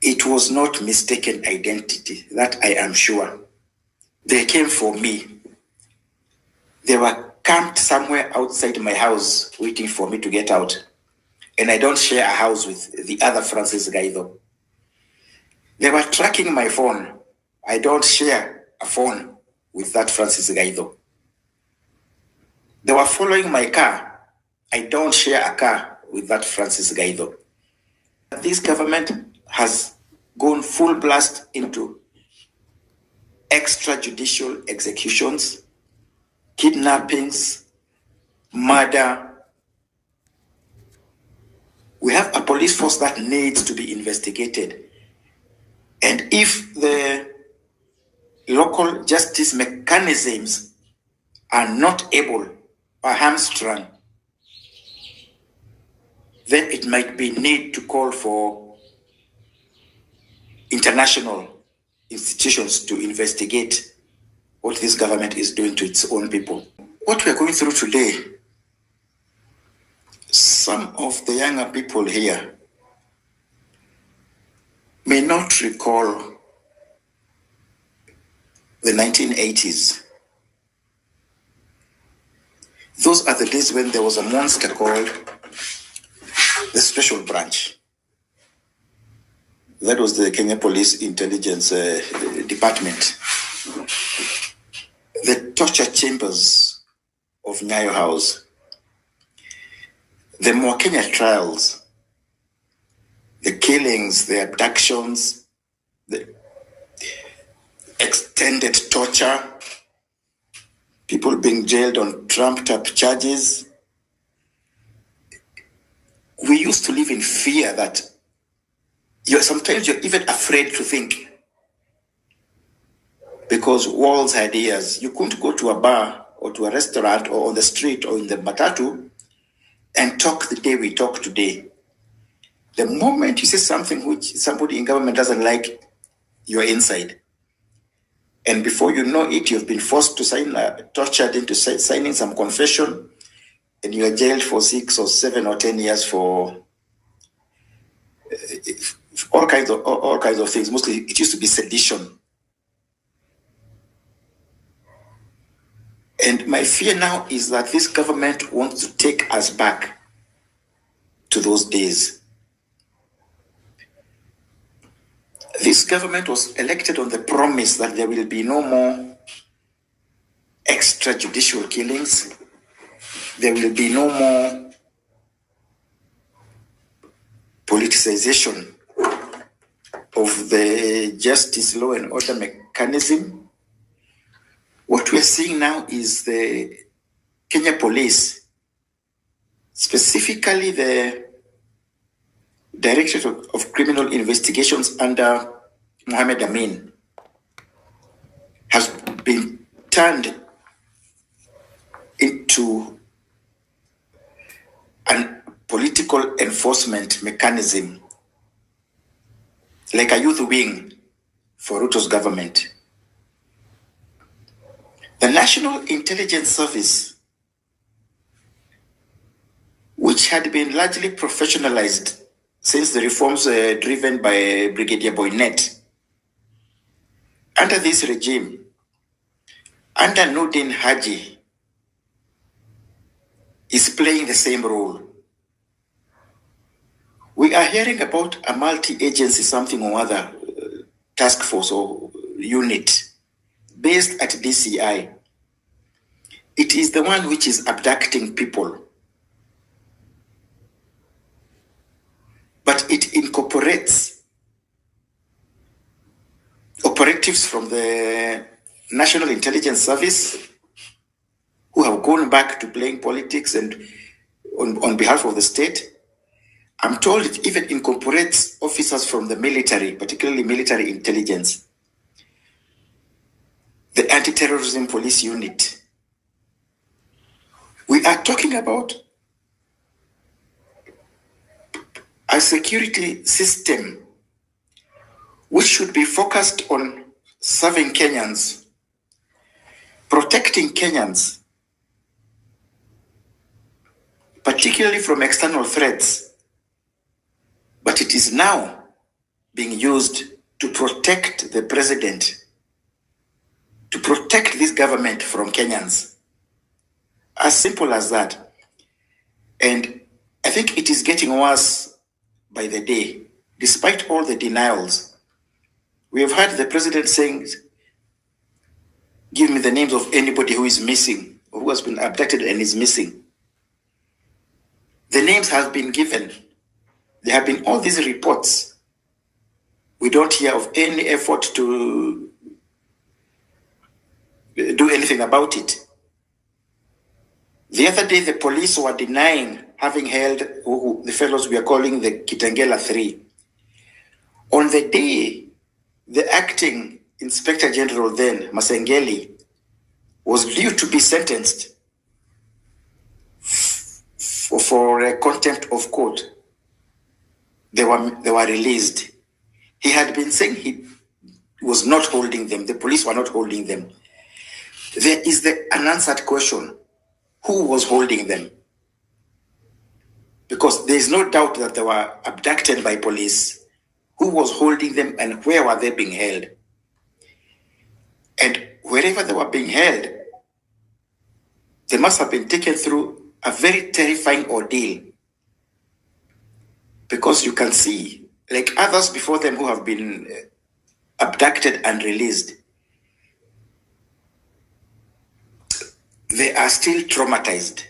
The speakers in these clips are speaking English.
It was not mistaken identity, that I am sure. They came for me. They were camped somewhere outside my house waiting for me to get out. And I don't share a house with the other Francis Gaitho. They were tracking my phone. I don't share a phone with that Francis Gaitho. They were following my car. I don't share a car with that Francis Gaitho. This government has gone full blast into extrajudicial executions, kidnappings, murder. We have a police force that needs to be investigated. And if the local justice mechanisms are not able or hamstrung, then it might be need to call for international institutions to investigate what this government is doing to its own people. What we're going through today, some of the younger people here may not recall the 1980s. Those are the days when there was a monster called the Special Branch. That was the Kenya Police Intelligence Department. The torture chambers of Nyayo House, the Macharia trials, the killings, the abductions, the extended torture, people being jailed on trumped-up charges. We used to live in fear that sometimes you're even afraid to think, because walls had ears. You couldn't go to a bar or to a restaurant or on the street or in the matatu and talk the day we talk today. The moment you say something which somebody in government doesn't like, you're inside. And before you know it, you've been forced to sign, tortured into signing some confession, and you are jailed for 6 or 7 or 10 years for all kinds of things. Mostly, it used to be sedition. And my fear now is that this government wants to take us back to those days. This government was elected on the promise that there will be no more extrajudicial killings. There will be no more politicization of the justice, law and order mechanism. What we're seeing now is the Kenya Police, specifically the Directorate of Criminal Investigations under Mohamed Amin, has been turned into a political enforcement mechanism, like a youth wing for Ruto's government. The National Intelligence Service, which had been largely professionalized since the reforms driven by Brigadier Boynet, under this regime, under Nudin Haji, is playing the same role. We are hearing about a multi-agency something or other task force or unit based at DCI. It is the one which is abducting people. But it incorporates operatives from the National Intelligence Service who have gone back to playing politics and on behalf of the state. I'm told it even incorporates officers from the military, particularly military intelligence, the anti-terrorism police unit. We are talking about a security system which should be focused on serving Kenyans, protecting Kenyans, particularly from external threats. But it is now being used to protect the president, to protect this government from Kenyans. As simple as that. And I think it is getting worse by the day, despite all the denials. We have heard the president saying, give me the names of anybody who is missing, who has been abducted and is missing. The names have been given. There have been all these reports. We don't hear of any effort to do anything about it. The other day, the police were denying having held the fellows we are calling the Kitengela 3. On the day, the acting Inspector General then, Masengeli, was due to be sentenced for contempt of court. They were released. He had been saying he was not holding them. The police were not holding them. There is the unanswered question. Who was holding them? Because there is no doubt that they were abducted by police. Who was holding them and where were they being held? And wherever they were being held, they must have been taken through a very terrifying ordeal. Because you can see, like others before them who have been abducted and released, they are still traumatized.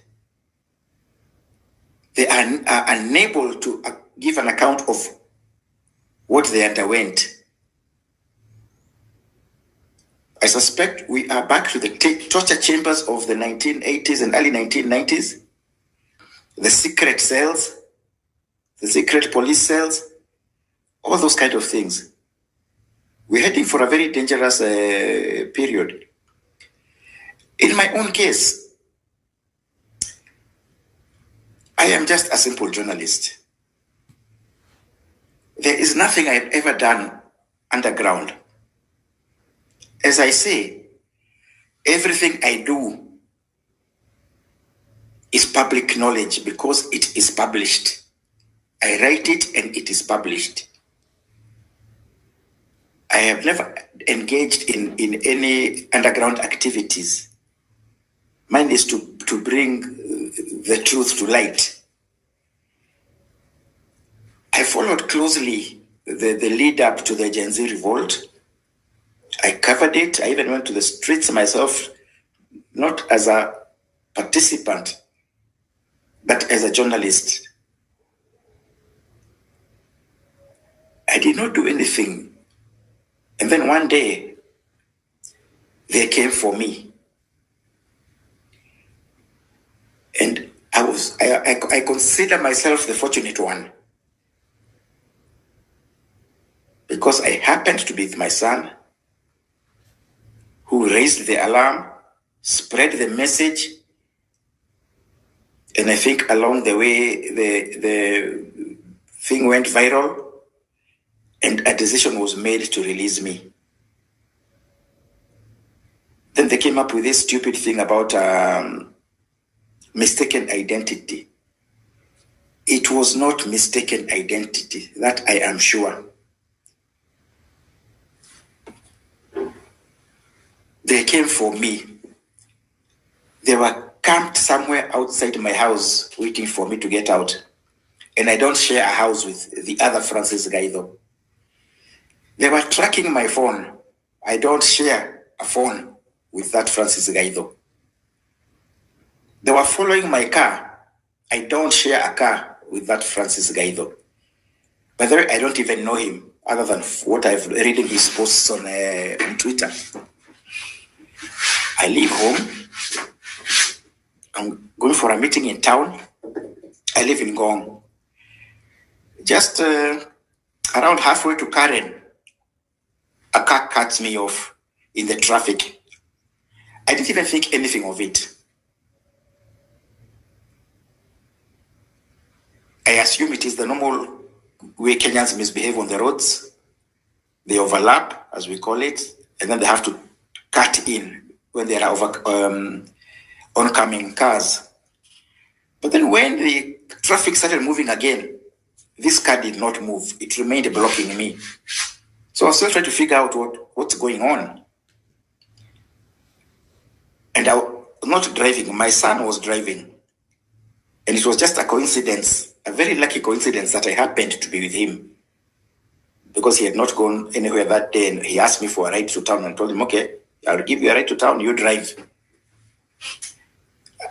They are unable to give an account of what they underwent. I suspect we are back to the torture chambers of the 1980s and early 1990s, the secret cells, the secret police cells, all those kind of things. We're heading for a very dangerous period. In my own case, I am just a simple journalist. There is nothing I've ever done underground. As I say, everything I do is public knowledge because it is published. I write it and it is published. I have never engaged in any underground activities. Mine is to bring the truth to light. I followed closely the lead up to the Gen Z revolt. I covered it. I even went to the streets myself, not as a participant, but as a journalist. I did not do anything. And then one day, they came for me. And I consider myself the fortunate one. Because I happened to be with my son, who raised the alarm, spread the message, and I think along the way, the thing went viral, and a decision was made to release me. Then they came up with this stupid thing about mistaken identity. It was not mistaken identity, that I am sure. They came for me. They were camped somewhere outside my house waiting for me to get out. And I don't share a house with the other Francis Gaitho. They were tracking my phone. I don't share a phone with that Francis Gaitho. They were following my car. I don't share a car with that Francis Gaitho. By the way, I don't even know him other than what I've read in his posts on Twitter. I leave home. I'm going for a meeting in town. I live in Gong. Just around halfway to Karen, a car cuts me off in the traffic. I didn't even think anything of it. I assume it is the normal way Kenyans misbehave on the roads. They overlap, as we call it, and then they have to cut in when there are oncoming cars. But then when the traffic started moving again, this car did not move. It remained blocking me. So I was still trying to figure out what's going on. And I was not driving. My son was driving. And it was just a coincidence, a very lucky coincidence that I happened to be with him. Because he had not gone anywhere that day. And he asked me for a ride to town, and I told him, okay, I'll give you a ride to town, you drive.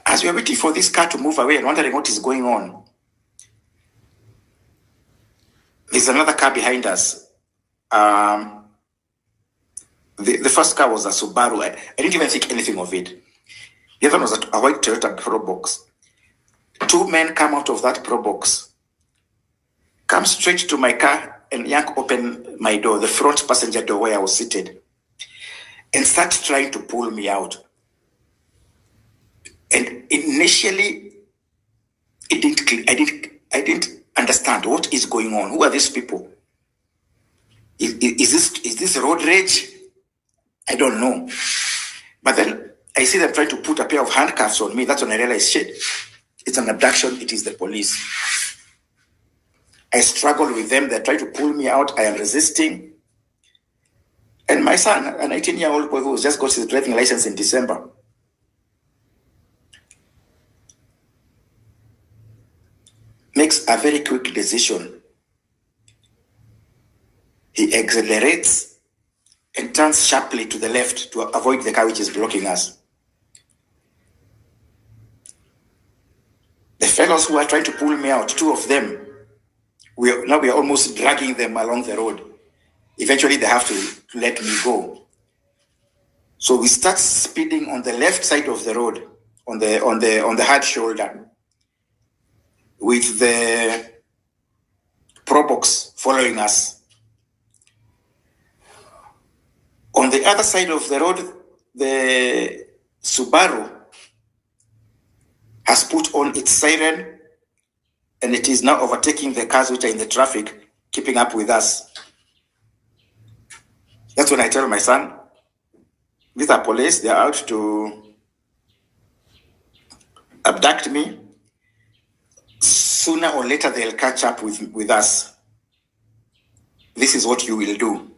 As we were waiting for this car to move away and wondering what is going on, there's another car behind us. The first car was a Subaru. I didn't even think anything of it. The other one was a white Toyota Pro Box. Two men come out of that Pro Box, come straight to my car and yank open my door, the front passenger door where I was seated, and start trying to pull me out. And initially, I didn't understand what is going on. Who are these people? Is this road rage? I don't know. But then I see them trying to put a pair of handcuffs on me. That's when I realized, shit, it's an abduction. It is the police. I struggle with them. They're trying to pull me out. I am resisting. And my son, a 19-year-old boy who just got his driving license in December, makes a very quick decision. He accelerates and turns sharply to the left to avoid the car which is blocking us. The fellows who are trying to pull me out, two of them, we are almost dragging them along the road. Eventually, they have to let me go. So we start speeding on the left side of the road, on the hard shoulder, with the Pro Box following us. On the other side of the road, the Subaru has put on its siren, and it is now overtaking the cars which are in the traffic, keeping up with us. That's when I tell my son, these are police, they are out to abduct me. Sooner or later, they'll catch up with us. This is what you will do.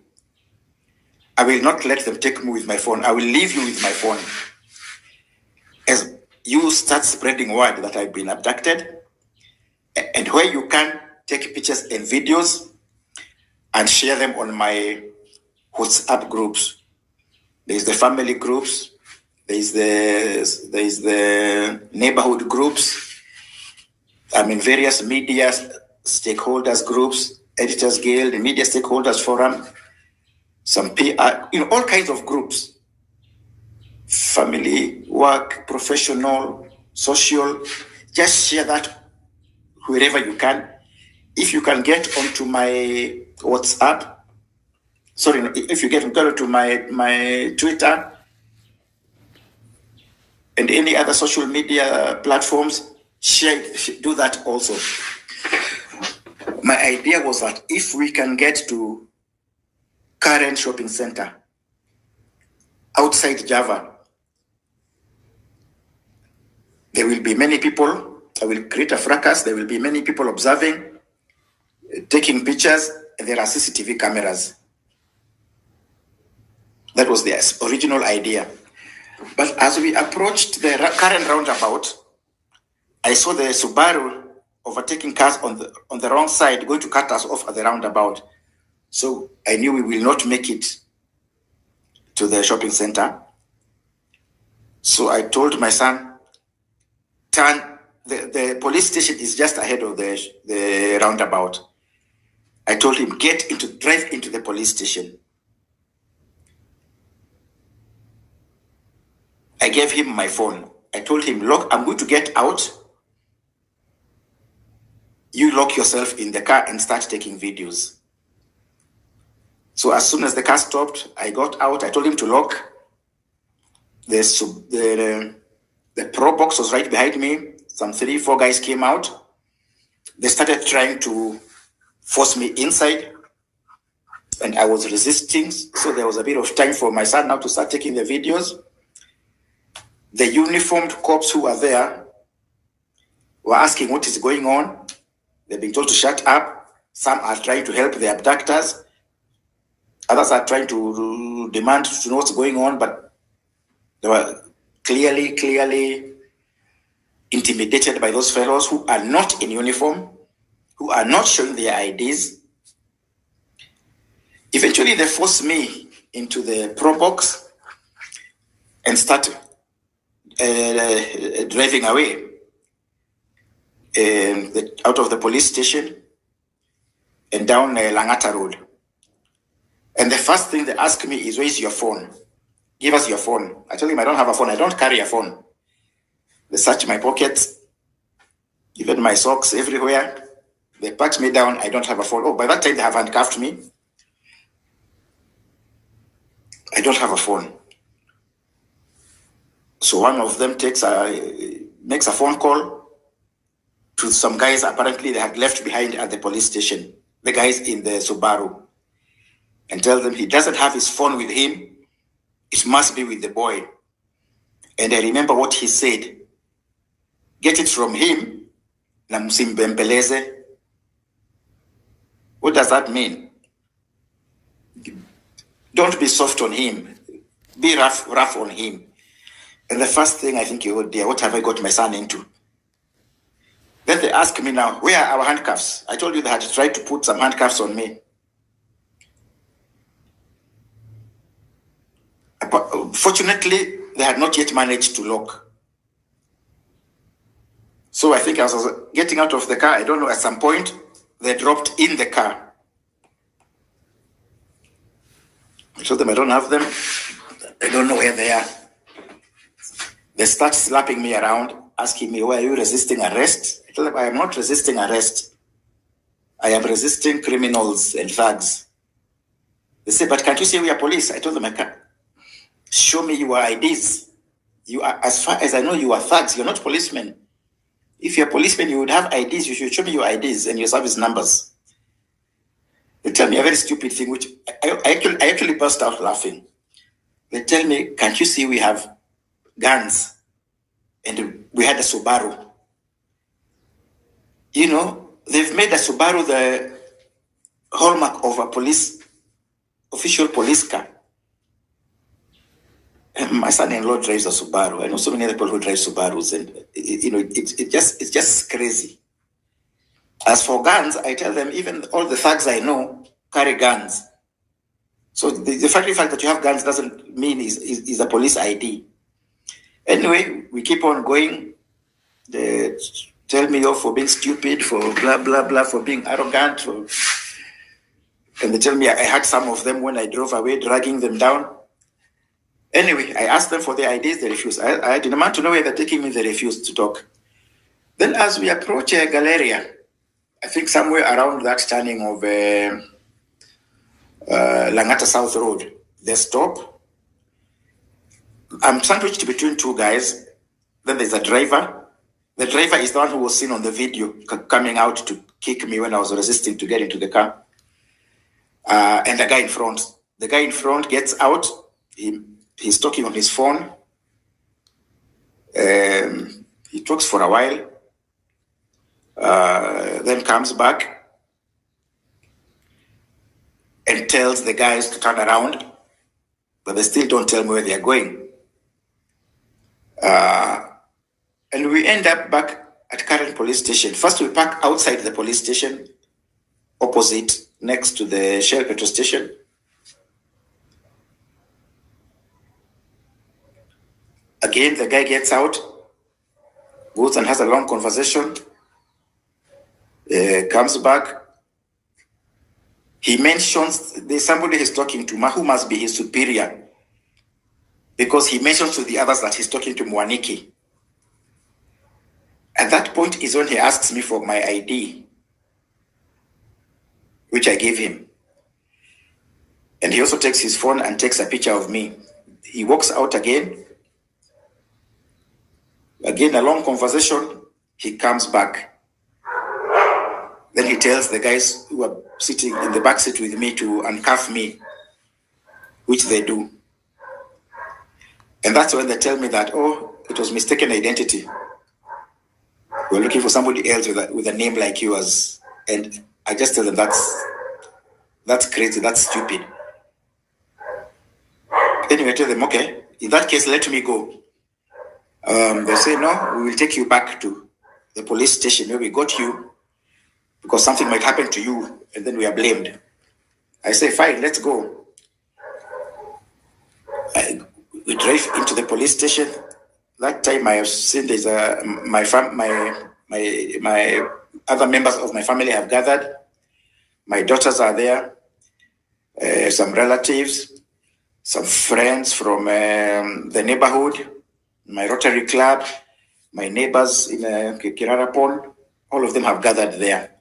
I will not let them take me with my phone. I will leave you with my phone. As you start spreading word that I've been abducted, and where you can, take pictures and videos and share them on my WhatsApp groups. There's the family groups. There's the neighborhood groups. I'm in various media stakeholders groups, Editors Guild, the Media Stakeholders Forum, some PR, all kinds of groups. Family, work, professional, social. Just share that wherever you can. If you can get onto my WhatsApp, if you get onto my Twitter and any other social media platforms, do that also. My idea was that if we can get to Current Shopping Center outside Java, there will be many people. I will create a fracas. There will be many people observing, taking pictures, and there are CCTV cameras. That was the original idea. But as we approached the current roundabout, I saw the Subaru overtaking cars on the wrong side, going to cut us off at the roundabout. So I knew we will not make it to the shopping center. So I told my son, the police station is just ahead of the roundabout. I told him, drive into the police station. I gave him my phone. I told him, look, I'm going to get out. You lock yourself in the car and start taking videos. So as soon as the car stopped, I got out. I told him to lock. The Pro Box was right behind me. Some 3-4 guys came out. They started trying to force me inside, and I was resisting. So there was a bit of time for my son now to start taking the videos. The uniformed cops who were there were asking what is going on. They're being told to shut up. Some are trying to help the abductors. Others are trying to demand to know what's going on, but they were clearly intimidated by those fellows who are not in uniform, who are not showing their IDs. Eventually, they forced me into the pro box and started driving away out of the police station and down Langata Road. And the first thing they ask me is, where's your phone? Give us your phone. I tell them I don't have a phone. I don't carry a phone. They search my pockets, even my socks, everywhere. They pat me down. I don't have a phone. Oh, by that time they have handcuffed me. I don't have a phone. So one of them makes a phone call to some guys apparently they had left behind at the police station, the guys in the Subaru, and tell them he doesn't have his phone with him. It must be with the boy. And I remember what he said. Get it from him, na msimbembeleze. What does that mean? Don't be soft on him. Be rough on him. And the first thing I think you would do, what have I got my son into? Then they ask me now, where are our handcuffs? I told you they had tried to put some handcuffs on me. Fortunately, they had not yet managed to lock. So I think I was getting out of the car. I don't know, at some point, they dropped in the car. I told them I don't have them. I don't know where they are. They start slapping me around, asking me, why are you resisting arrest? I told them I am not resisting arrest. I am resisting criminals and thugs. They say, but can't you say we are police? I told them I can't. Show me your IDs. You are, as far as I know, you are thugs. You're not policemen. If you're policemen, you would have IDs. You should show me your IDs and your service numbers. They tell me a very stupid thing, which I actually burst out laughing. They tell me, can't you see we have guns? And we had a Subaru. You know, they've made a Subaru the hallmark of a official police car. And my son-in-law drives a Subaru. I know so many other people who drive Subarus, and you know, it's just crazy. As for guns, I tell them even all the thugs I know carry guns. So the fact that you have guns doesn't mean is a police ID. Anyway, we keep on going. They tell me off for being stupid, for blah, blah, blah, for being arrogant. And they tell me I had some of them when I drove away, dragging them down. Anyway, I asked them for their IDs, they refused. I didn't want to know where they're taking me, they refused to talk. Then as we approach Galleria, I think somewhere around that turning of Langata South Road, they stop. I'm sandwiched between two guys. Then there's a driver. The driver is the one who was seen on the video coming out to kick me when I was resisting to get into the car. And the guy in front. The guy in front gets out. He's talking on his phone. He talks for a while. Then comes back and tells the guys to turn around, but they still don't tell me where they are going. And we end up back at current police station. First, we park outside the police station, opposite, next to the Shell petrol station. Again, the guy gets out, goes and has a long conversation, comes back. He mentions there's somebody he's talking to, who must be his superior, because he mentions to the others that he's talking to Mwaniki. At that point is when he asks me for my ID, which I gave him. And he also takes his phone and takes a picture of me. He walks out again. Again, a long conversation. He comes back. Then he tells the guys who are sitting in the back seat with me to uncuff me, which they do. And that's when they tell me that, oh, it was mistaken identity. we're looking for somebody else with a name like yours. And I just tell them that's crazy, that's stupid. Anyway, I tell them, okay, in that case, let me go. They say, no, we will take you back to the police station where we got you because something might happen to you and then we are blamed. I say, fine, let's go. We drive into the police station. That time I have seen there's my other members of my family have gathered. My daughters are there, some relatives, some friends from the neighborhood, my Rotary Club, my neighbors in Kirarapon, all of them have gathered there.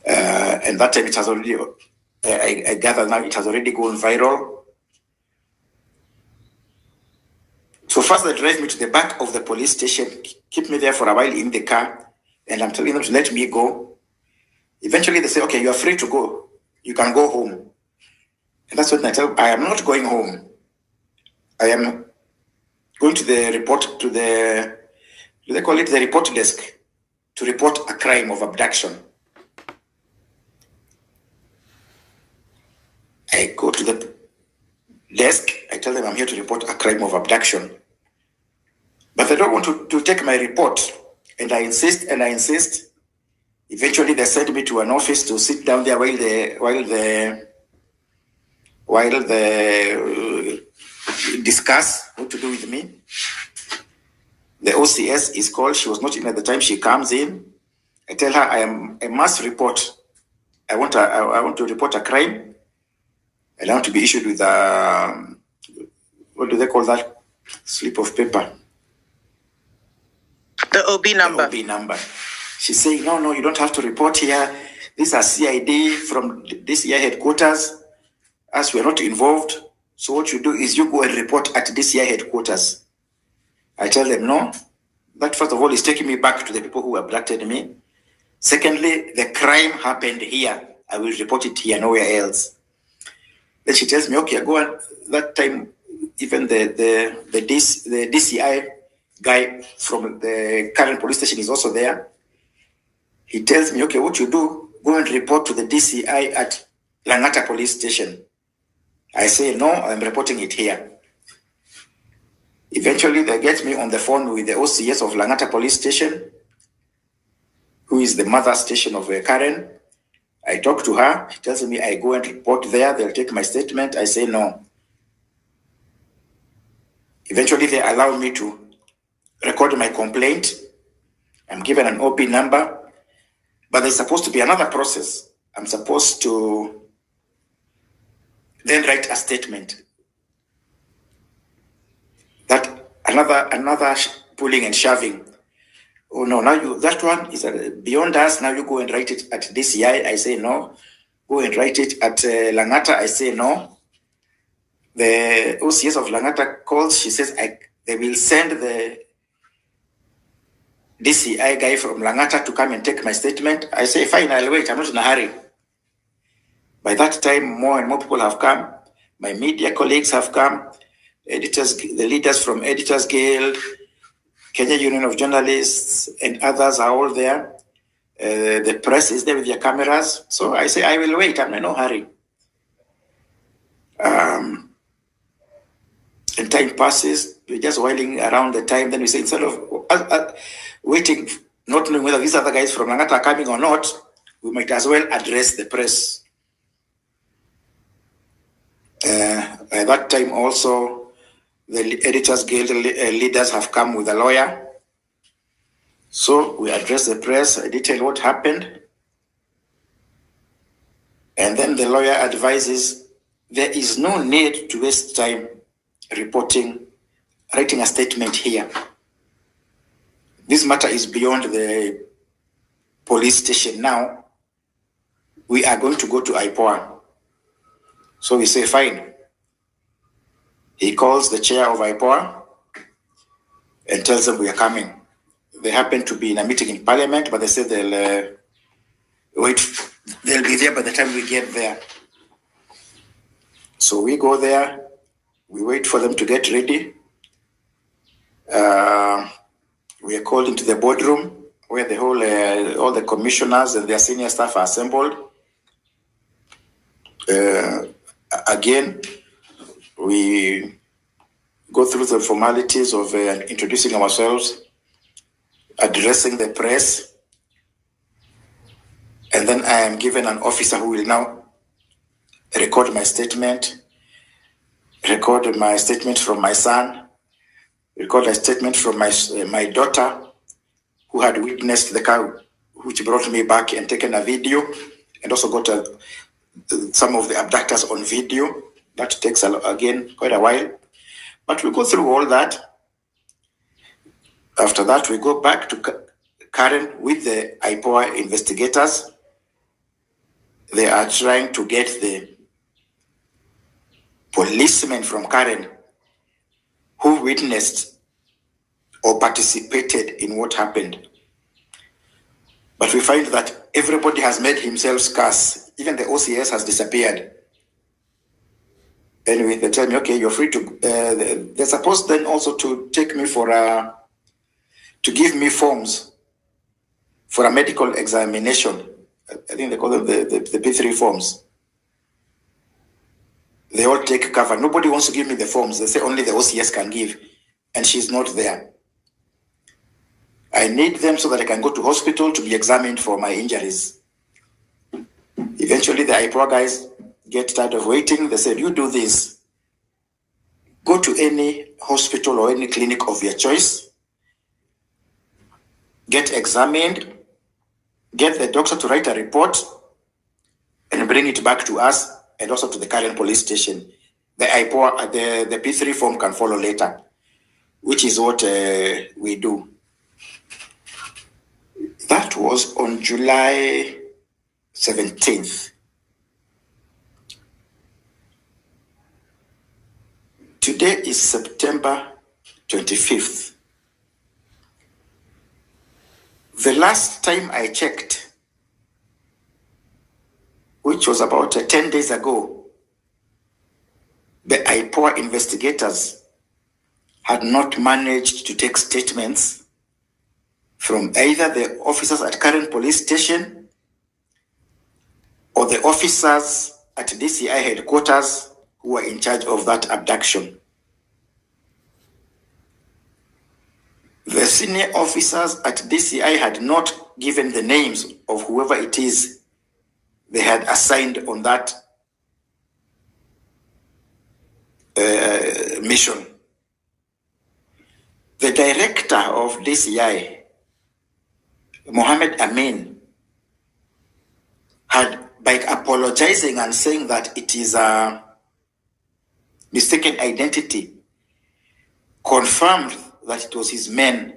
And that time it has already, I gather now, it has already gone viral. So first they drive me to the back of the police station, keep me there for a while in the car, and I'm telling them to let me go. Eventually they say, okay, you are free to go. You can go home. And that's what I tell them, I am not going home. I am going to the report, to the, do they call it the report desk, to report a crime of abduction. I go to the desk, I tell them I'm here to report a crime of abduction. But they don't want to take my report. And I insist and I insist. Eventually they send me to an office to sit down there while they discuss what to do with me. The OCS is called. She was not in at the time. She comes in. I tell her I must report. I want to report a crime. And I want to be issued with what do they call that? Slip of paper. The OB number. The OB number. She's saying, no, you don't have to report here. These are CID from DCI headquarters. As we're not involved. So what you do is you go and report at DCI headquarters. I tell them, no. That first of all is taking me back to the people who abducted me. Secondly, the crime happened here. I will report it here, nowhere else. Then she tells me, okay, go on. That time, even the DCI guy from the current police station is also there. He tells me, okay, what you do, go and report to the DCI at Langata police station. I say, no, I'm reporting it here. Eventually, they get me on the phone with the OCS of Langata police station, who is the mother station of Karen. I talk to her. She tells me I go and report there. They'll take my statement. I say no. Eventually, they allow me to record my complaint. I'm given an OP number. But there's supposed to be another process. I'm supposed to then write a statement. That another pulling and shoving. Oh no, now that one is beyond us. Now you go and write it at DCI. I say no. Go and write it at Langata. I say no. The OCS of Langata calls. She says they will send the DCI guy from Langata to come and take my statement. I say fine, I'll wait. I'm not in a hurry. By that time, more and more people have come. My media colleagues have come. Editors, the leaders from Editors Guild, Kenya Union of Journalists, and others are all there. The press is there with their cameras. So I say, I will wait. I'm in no hurry. And time passes. We're just whiling around the time. Then we say, instead of waiting, not knowing whether these other guys from Langata are coming or not, we might as well address the press. By that time also, the Editors Guild leaders have come with a lawyer. So we address the press, I detail what happened. And then the lawyer advises, there is no need to waste time writing a statement here. This matter is beyond the police station now. We are going to go to IPOA. So we say, fine. He calls the chair of IPOA and tells them we are coming. They happen to be in a meeting in Parliament, but they say they'll wait. They'll be there by the time we get there. So we go there. We wait for them to get ready. We are called into the boardroom where the whole, all the commissioners and their senior staff are assembled. Again, we go through the formalities of introducing ourselves, addressing the press, and then I am given an officer who will now record my statement from my son, record a statement from my daughter, who had witnessed the car which brought me back and taken a video, and also got some of the abductors on video. That takes, again, quite a while. But we go through all that. After that, we go back to Karen with the IPOA investigators. They are trying to get the policemen from Karen who witnessed or participated in what happened. But we find that everybody has made himself scarce. Even the OCS has disappeared. Anyway, they tell me, okay, you're free to, they're supposed then also to take me for to give me forms for a medical examination. I think they call them the P3 forms. They all take cover. Nobody wants to give me the forms. They say only the OCS can give, and she's not there. I need them so that I can go to hospital to be examined for my injuries. Eventually, the IPOA guys get tired of waiting. They said, you do this. Go to any hospital or any clinic of your choice. Get examined. Get the doctor to write a report and bring it back to us and also to the current police station. The IPOA, the P3 form can follow later, which is what we do. That was on July 17th. Today is September 25th. The last time I checked, which was about 10 days ago, the IPOA investigators had not managed to take statements from either the officers at current police station or the officers at DCI headquarters who were in charge of that abduction. The senior officers at DCI had not given the names of whoever it is they had assigned on that mission. The director of DCI, Mohammed Amin, had, by apologizing and saying that it is a mistaken identity, confirmed that it was his men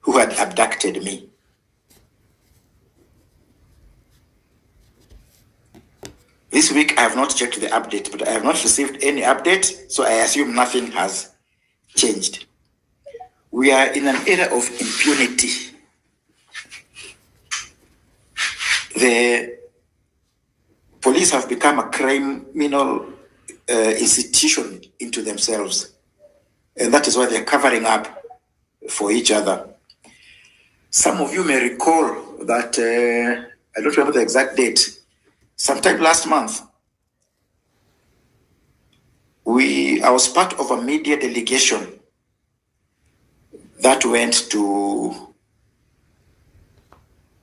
who had abducted me. This week I have not checked the update, but I have not received any update, so I assume nothing has changed. We are in an era of impunity. The police have become a criminal institution into themselves. And that is why they're covering up for each other. Some of you may recall that, I don't remember the exact date, sometime last month, I was part of a media delegation that went to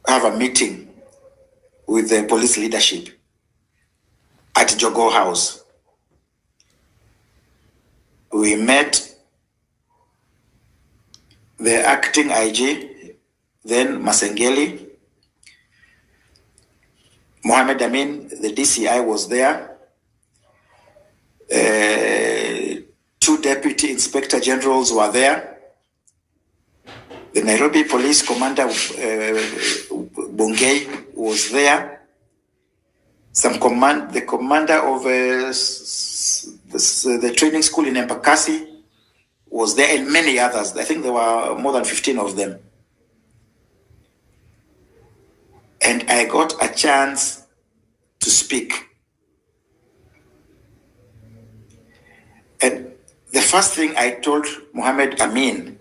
have a meeting with the police leadership at Jogo House. We met the acting IG, then Masengeli, Mohammed Amin, the DCI was there. 2 deputy inspector generals were there. The Nairobi Police Commander Bungei was there. The commander of the training school in Embakasi was there, and many others. I think there were more than 15 of them. And I got a chance to speak. And the first thing I told Mohammed Amin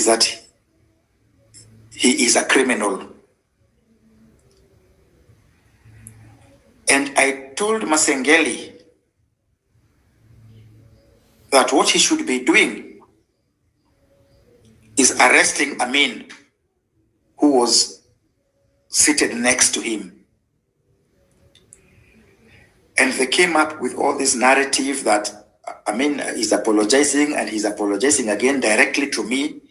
is that he is a criminal. And I told Masengeli that what he should be doing is arresting Amin, who was seated next to him. And they came up with all this narrative that Amin is apologizing, and he's apologizing again directly to me.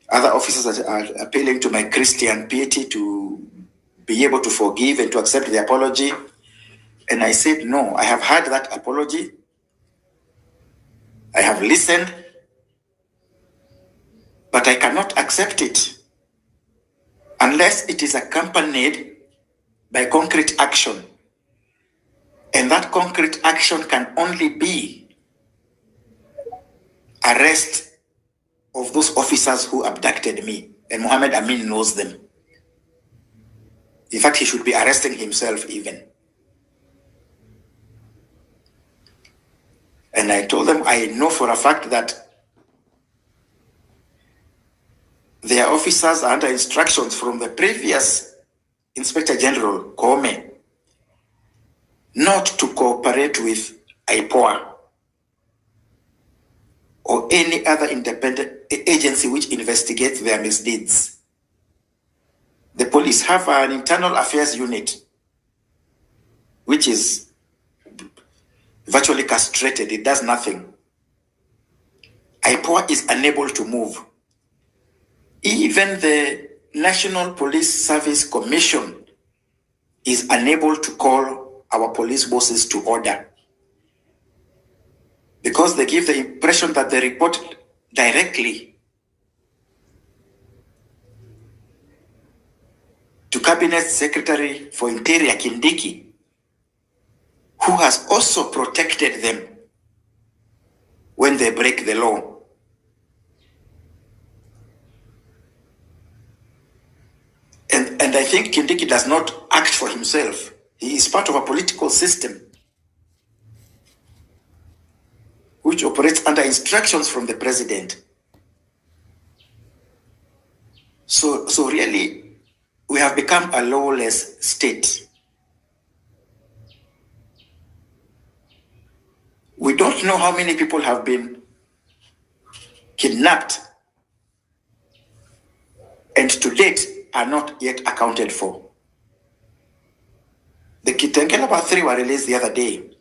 Other officers are appealing to my Christian piety to be able to forgive and to accept the apology. And I said, no, I have heard that apology. I have listened, but I cannot accept it unless it is accompanied by concrete action. And that concrete action can only be arrest of those officers who abducted me. And Mohammed Amin knows them. In fact, he should be arresting himself even. And I told them, I know for a fact that their officers are under instructions from the previous Inspector General, Kome, not to cooperate with IPOA or any other independent agency which investigates their misdeeds. The police have an internal affairs unit which is virtually castrated. It does nothing. IPOA is unable to move. Even the National Police Service Commission is unable to call our police bosses to order, because they give the impression that they report directly to Cabinet Secretary for Interior, Kindiki, who has also protected them when they break the law. And I think Kindiki does not act for himself. He is part of a political system which operates under instructions from the president. So really, we have become a lawless state. We don't know how many people have been kidnapped and to date are not yet accounted for. The Kitengela 3 were released the other day.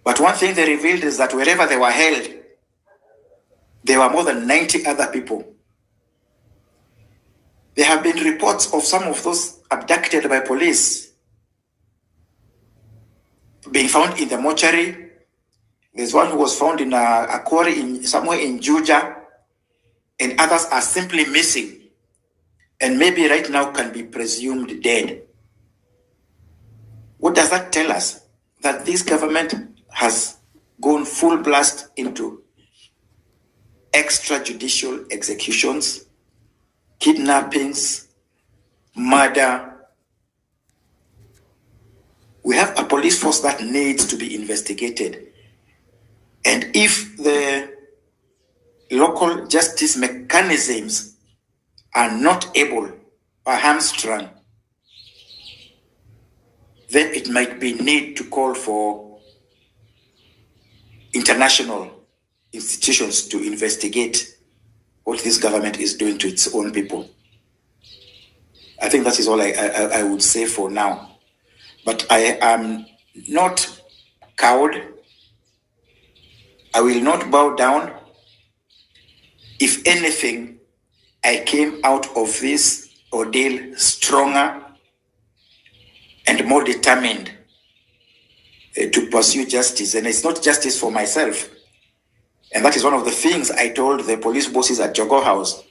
But one thing they revealed is that wherever they were held, there were more than 90 other people. There have been reports of some of those abducted by police being found in the mortuary. There's one who was found in a quarry somewhere in Juja, and others are simply missing, and maybe right now can be presumed dead. What does that tell us? That this government has gone full blast into extrajudicial executions, kidnappings, murder. We have a police force that needs to be investigated. And if the local justice mechanisms are not able or hamstrung, then it might be need to call for international institutions to investigate what this government is doing to its own people. I think that is all I would say for now. But I am not cowed. I will not bow down. If anything, I came out of this ordeal stronger and more determined to pursue justice. And it's not justice for myself. And that is one of the things I told the police bosses at Jogo House.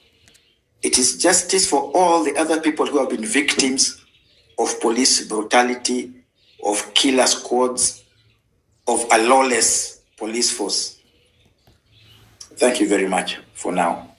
It is justice for all the other people who have been victims of police brutality, of killer squads, of a lawless police force. Thank you very much for now.